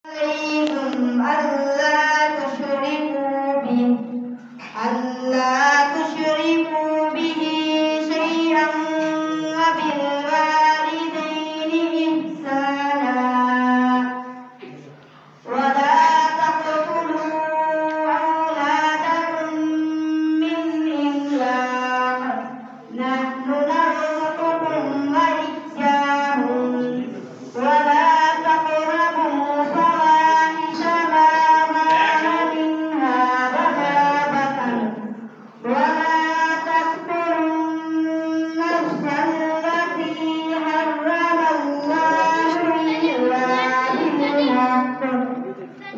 عليكم ألا تشركوا به شيئا وبالوالدين إحسانا ولا تقتلوا أولادكم من إملاق نحن نرزقكم وإياهم ولا تقربوا الفواحش ما ظهر منها وما بطن ولا تقتلوا النفس التي حرم الله إلا بالحق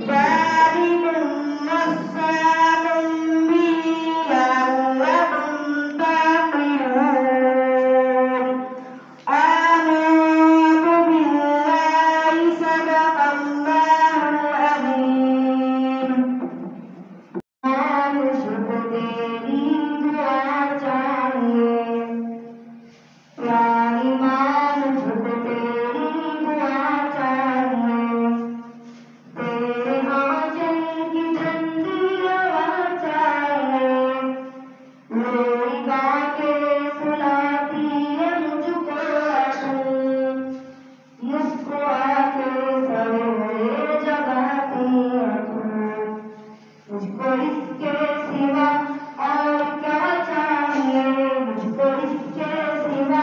ذلكم وصاكم به لعلكم تعقلون آمنت بالله صدق الله العظيم. मुझको इसके सिवा और क्या चाहिए मुझको इसके सिवा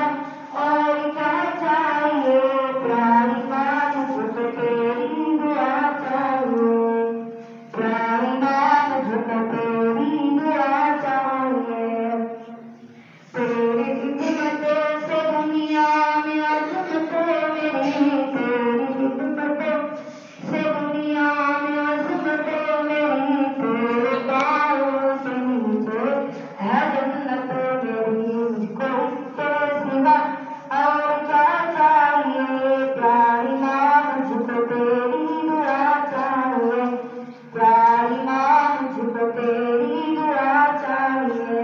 और क्या चाहिए प्यारी माँ मुझको तेरी दुआ चाहिए प्यारी माँ मुझको तेरी दुआ चाहिए तेरी खिदमतों से दुनिया में अज़मतें मेरी तेरी खिदमतों से दुनिया में अज़मतें मेरी तेरे पाँव से नीचे है जन्नत मेरी मुझको इसके सिवा और क्या चाहिए प्यारी माँ मुझको तेरी दुआ चाहिए प्यारी माँ मुझको तेरी दुआ चाहिए